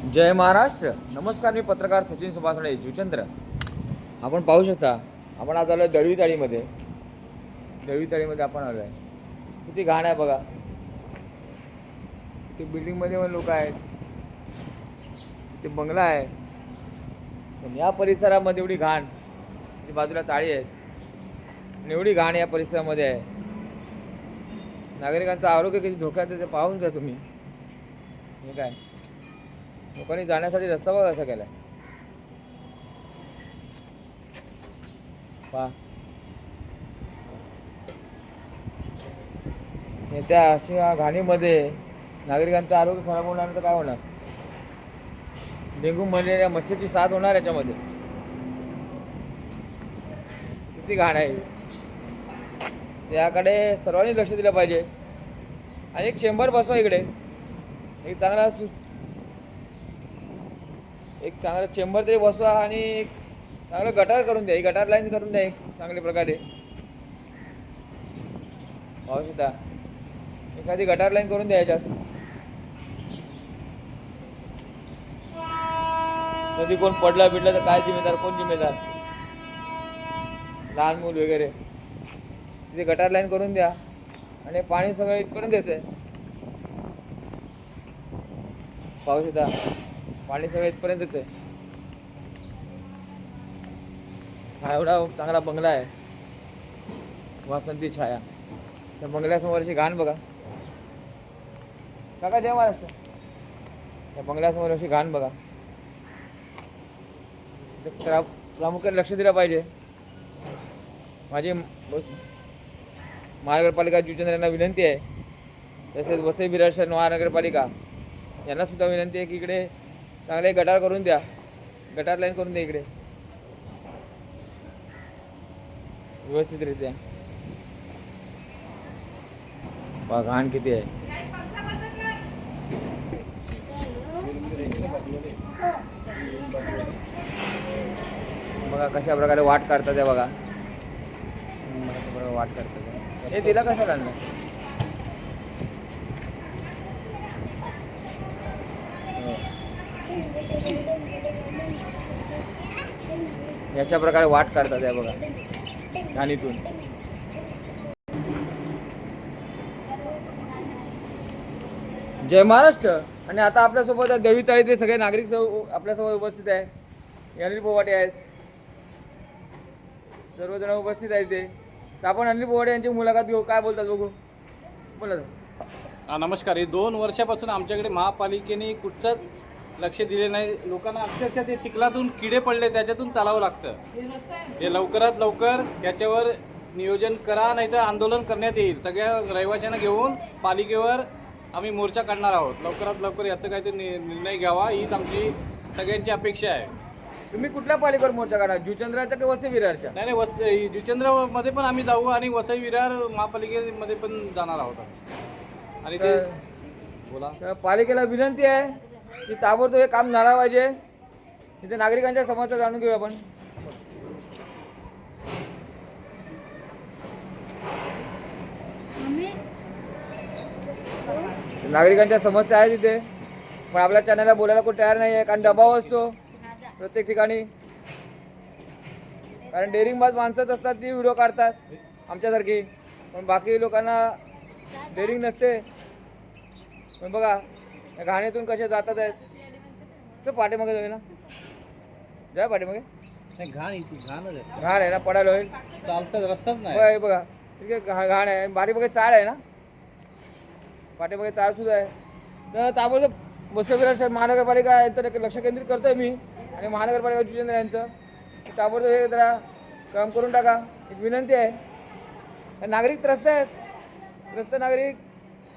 जय महाराष्ट्र. नमस्कार, मी पत्रकार सचिन सुभाषणे जुचंद्र. आपण पाहू शकता, आपण आज आलो आहे दळवी चाळीमध्ये. दळवी चाळीमध्ये आपण आलो आहे. किती घाण आहे बघा. ते बिल्डिंगमध्ये पण लोक आहेत, ते बंगला आहे, पण या परिसरामध्ये एवढी घाण. बाजूला चाळी आहेत आणि एवढी घाण या परिसरामध्ये आहे. नागरिकांचं आरोग्य किती धोक्यात आहे ते पाहून घ्या तुम्ही. हे काय, लोकांनी जाण्यासाठी रस्ता बघा कसा केलाय. पहा, त्या अशा घाणीमध्ये नागरिकांचं आरोग्य खराब होणार तर काय होणार. डेंग्यू मलेरिया मच्छरची साथ होणार याच्यामध्ये. किती घाण आहे याकडे सर्वांनी लक्ष दिलं पाहिजे. आणि एक चेंबर बसवा इकडे, एक चांगला चेंबर तरी बसवा आणि एक चांगलं गटार करून द्या. ही गटार लाईन करून द्या एक चांगल्या प्रकारे. पाहू शकता, एखादी गटार लाईन करून द्या याच्यात. कधी कोण पडला बिडला तर काय जिम्मेदार, कोण जिम्मेदार? लहान मूल वगैरे. तिथे गटार लाईन करून द्या आणि पाणी सगळं इथपर्यंत येते. पाहू शकता, पाणी सगळं इथपर्यंत येते. हा एवढा चांगला बंगला आहे, वासंती छाया. त्या बंगल्यासमोरची घाण बघा. काका जय महाराष्ट्र. त्या बंगल्यासमोर अशी घाण बघा. प्रामुख्याने लक्ष दिलं पाहिजे. माझी महानगरपालिका जुचंद्र यांना विनंती आहे, तसेच वसई विरार शहर महानगरपालिका यांना सुद्धा विनंती आहे की इकडे चांगले गटार करून द्या, गटार लाईन करून द्या इकडे व्यवस्थितरित्या. बघा घाण किती आहे. बघा कशा प्रकारे वाट काढतात आहे बघा. वाट काढतात. हे तिला कसं आणलं. याच्या प्रकारे वाट काढतात आहे बघा घाणीतून. जय महाराष्ट्र. आणि आता आपल्यासोबत दळवी चाळीतले सगळे नागरिक आपल्यासोबत उपस्थित आहे. अनिल पोवाटे आहेत, सर्वजण उपस्थित आहेत ते. तर आपण अनिल पोवाटे यांची मुलाखत घेऊ. काय बोलतात बघू. बोला. नमस्कार. हे 2 वर्षापासून आमच्याकडे महापालिकेने कुठचंच लक्ष दिले नाही. लोकांना अक्षरशः ते चिखलातून किडे पडले, त्याच्यातून चालावं लागतं. हे लवकरात लवकर याच्यावर नियोजन करा, नाही तर आंदोलन करण्यात येईल. सगळ्या रहिवाशांना घेऊन पालिकेवर आम्ही मोर्चा काढणार आहोत. लवकरात लवकर याचं काहीतरी निर्णय घ्यावा, हीच आमची सगळ्यांची अपेक्षा आहे. तुम्ही कुठल्या पालिकेवर मोर्चा काढा, जुचंद्राच्या की वसई विरारच्या? नाही, जुचंद्रमध्ये पण आम्ही जाऊ आणि वसई विरार महापालिकेमध्ये पण जाणार आहोत. आणि ते बोला. पालिकेला विनंती आहे की ताबडतोब हे काम झालं पाहिजे. तिथे नागरिकांच्या समस्या जाणून घेऊया आपण. नागरिकांच्या समस्या आहे तिथे, पण आपल्या चॅनलला बोलायला कोण तयार नाही आहे. कारण दबाव असतो प्रत्येक ठिकाणी. कारण डेअरिंगबाज माणसंच असतात, ती व्हिडिओ काढतात आमच्यासारखी, पण बाकी लोकांना डेअरिंग नसते. पण बघा या घाणीतून कसे जातात आहेत. तर पाठीमागे जाऊ ना, जाय पाठीमागे. नाही, घाण आहे ना, पडायला होईल. चालतं रस्ताच नाही बघा ठीक आहे. घाण आहे. पाठीमागे चाळ आहे ना, पाठीमागे चाळ सुद्धा आहे. तर ताबडतोब वसई विरार शहर महानगरपालिका यांचं लक्ष केंद्रित करतोय मी आणि महानगरपालिका जुचंद्र यांचं. ताबडतोब हे जरा काम करून टाका, एक विनंती आहे. नागरिक त्रस्त आहेत, त्रस्त नागरिक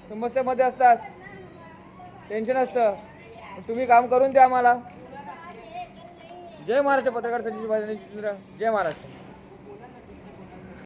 समस्यामध्ये असतात, टेन्शन असतं. तुम्ही काम करून द्या आम्हाला. जय महाराष्ट्र. पत्रकार सचिन सुभाषणे जुचंद्र. जय महाराष्ट्र.